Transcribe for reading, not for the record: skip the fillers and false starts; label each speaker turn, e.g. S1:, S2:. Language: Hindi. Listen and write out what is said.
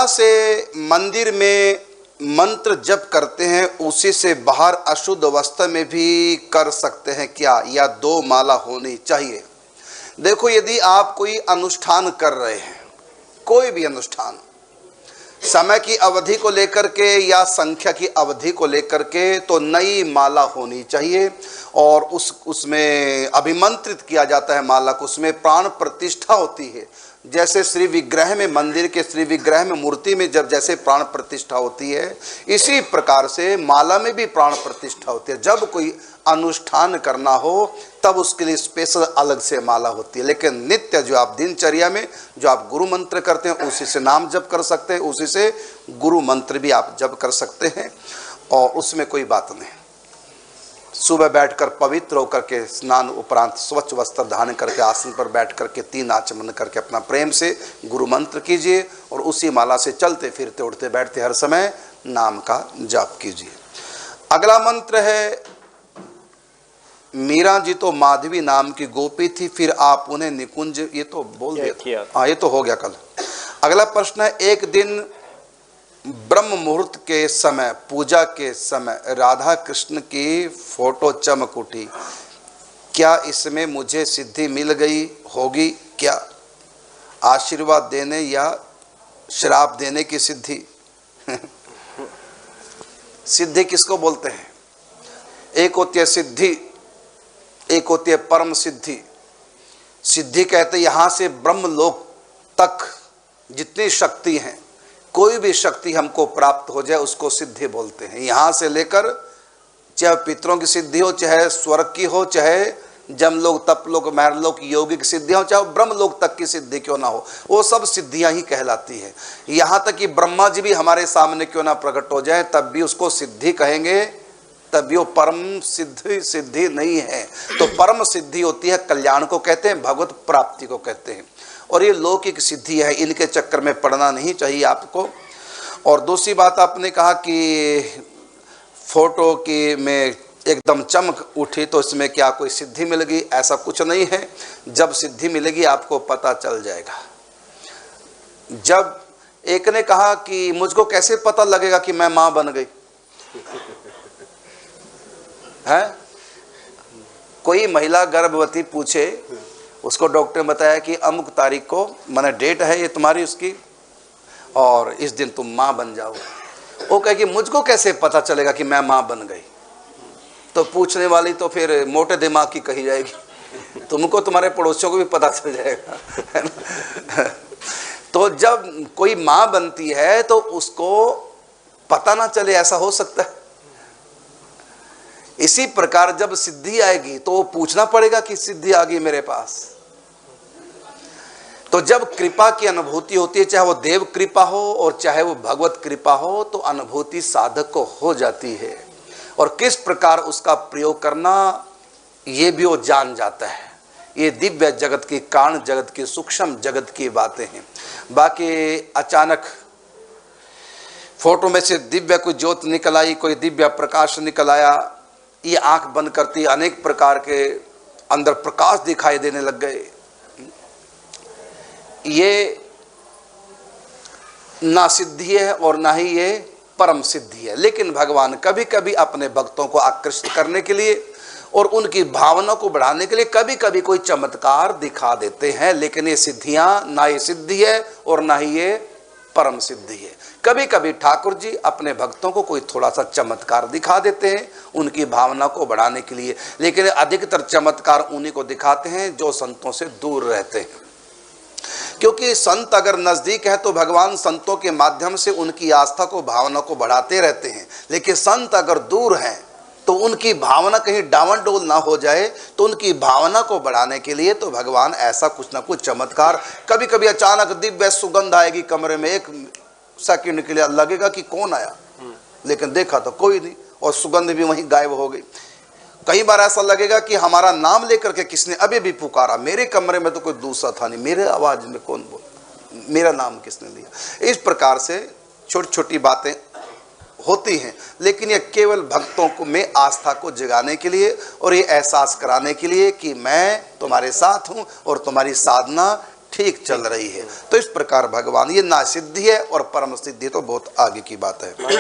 S1: माला से मंदिर में मंत्र जप करते हैं, उसी से बाहर अशुद्ध अवस्था में भी कर सकते हैं क्या, या 2 माला होनी चाहिए? देखो, यदि आप कोई अनुष्ठान कर रहे हैं, कोई भी अनुष्ठान, समय की अवधि को लेकर के या संख्या की अवधि को लेकर के, तो नई माला होनी चाहिए और उसमें अभिमंत्रित किया जाता है माला को, उसमें प्राण प्रतिष्ठा होती है। जैसे श्री विग्रह में, मंदिर के श्री विग्रह में, मूर्ति में जब जैसे प्राण प्रतिष्ठा होती है, इसी प्रकार से माला में भी प्राण प्रतिष्ठा होती है। जब कोई अनुष्ठान करना हो तब उसके लिए स्पेशल अलग से माला होती है। लेकिन नित्य जो आप दिनचर्या में जो आप गुरु मंत्र करते हैं, उसी से नाम जप कर सकते हैं, उसी से गुरु मंत्र भी आप जप कर सकते हैं और उसमें कोई बात नहीं। सुबह बैठकर पवित्र होकर के स्नान उपरांत स्वच्छ वस्त्र धारण करके आसन पर बैठ करके 3 आचमन करके अपना प्रेम से गुरु मंत्र कीजिए और उसी माला से चलते फिरते उठते बैठते हर समय नाम का जाप कीजिए। अगला मंत्र है, मीरा जी तो माधवी नाम की गोपी थी, फिर आप उन्हें निकुंज, ये तो बोल दिया, हाँ ये तो हो गया कल। अगला प्रश्न है, एक दिन ब्रह्म मुहूर्त के समय, पूजा के समय राधा कृष्ण की फोटो चमक उठी, क्या इसमें मुझे सिद्धि मिल गई होगी क्या? आशीर्वाद देने या श्राप देने की सिद्धि? सिद्धि किसको बोलते हैं? एक होती है सिद्धि, एक होती है परम सिद्धि। सिद्धि कहते यहाँ से ब्रह्मलोक तक जितनी शक्ति हैं, कोई भी शक्ति हमको प्राप्त हो जाए उसको सिद्धि बोलते हैं। यहाँ से लेकर चाहे पितरों की सिद्धि हो, चाहे स्वर्ग की हो, चाहे जमलोक, तपलोक, महरलोक, यौगिक सिद्धियाँ हो, चाहे ब्रह्मलोक तक की सिद्धि क्यों ना हो, वो सब सिद्धियाँ ही कहलाती है। यहाँ तक कि ब्रह्मा जी भी हमारे सामने क्यों ना प्रकट हो जाए तब भी उसको सिद्धि कहेंगे, तब भी वो परम सिद्धि नहीं है। तो परम सिद्धि होती है कल्याण को कहते हैं, भगवत प्राप्ति को कहते हैं, और ये लौकिक सिद्धि है, इनके चक्कर में पड़ना नहीं चाहिए आपको। और दूसरी बात आपने कहा कि फोटो की में एकदम चमक उठी तो इसमें क्या कोई सिद्धि मिलेगी? ऐसा कुछ नहीं है। जब सिद्धि मिलेगी आपको पता चल जाएगा। जब एक ने कहा कि मुझको कैसे पता लगेगा कि मैं मां बन गई है? कोई महिला गर्भवती पूछे, उसको डॉक्टर ने बताया कि अमुक तारीख को माने डेट है ये तुम्हारी उसकी, और इस दिन तुम मां बन जाओ। वो कहे कि मुझको कैसे पता चलेगा कि मैं मां बन गई? तो पूछने वाली तो फिर मोटे दिमाग की कही जाएगी, तुमको तुम्हारे पड़ोसियों को भी पता चल जाएगा, है ना? तो जब कोई मां बनती है तो उसको पता ना चले, ऐसा हो सकता है? इसी प्रकार जब सिद्धि आएगी तो वो पूछना पड़ेगा कि सिद्धि आ गई मेरे पास। तो जब कृपा की अनुभूति होती है, चाहे वो देव कृपा हो और चाहे वो भगवत कृपा हो, तो अनुभूति साधक को हो जाती है और किस प्रकार उसका प्रयोग करना ये भी वो जान जाता है। ये दिव्य जगत की, कारण जगत की, सूक्ष्म जगत की बातें हैं। बाकी अचानक फोटो में से दिव्य कोई ज्योत निकल आई, कोई दिव्य प्रकाश निकल आया, ये आंख बंद करती, अनेक प्रकार के अंदर प्रकाश दिखाई देने लग गए, ये ना सिद्धि है और ना ही ये परम सिद्धि है। लेकिन भगवान कभी कभी अपने भक्तों को आकृष्ट करने के लिए और उनकी भावना को बढ़ाने के लिए कभी कभी कोई चमत्कार दिखा देते हैं। लेकिन ये सिद्धियां ना ये सिद्धि है और ना ही ये परम सिद्धि है। कभी कभी ठाकुर जी अपने भक्तों को कोई थोड़ा सा चमत्कार दिखा देते हैं उनकी भावना को बढ़ाने के लिए, लेकिन अधिकतर चमत्कार उन्हीं को दिखाते हैं जो संतों से दूर रहते हैं। क्योंकि संत अगर नजदीक है तो भगवान संतों के माध्यम से उनकी आस्था को, भावना को बढ़ाते रहते हैं। लेकिन संत अगर दूर हैं तो उनकी भावना कहीं डावाडोल ना हो जाए, तो उनकी भावना को बढ़ाने के लिए तो भगवान ऐसा कुछ ना कुछ चमत्कार, कभी कभी अचानक दिव्य सुगंध आएगी कमरे में, एक सेकंड के लिए लगेगा कि कौन आया, लेकिन देखा तो कोई नहीं और सुगंध भी वहीं गायब हो गई। कई बार ऐसा लगेगा कि हमारा नाम लेकर के किसने अभी भी पुकारा, मेरे कमरे में तो कोई दूसरा था नहीं, मेरे आवाज में कौन बोला, मेरा नाम किसने लिया। इस प्रकार से छोटी छोटी बातें होती हैं, लेकिन ये केवल भक्तों को में आस्था को जगाने के लिए और ये एहसास कराने के लिए कि मैं तुम्हारे साथ हूँ और तुम्हारी साधना ठीक चल रही है। तो इस प्रकार भगवान, ये ना सिद्धि है और परम सिद्धि तो बहुत आगे की बात है।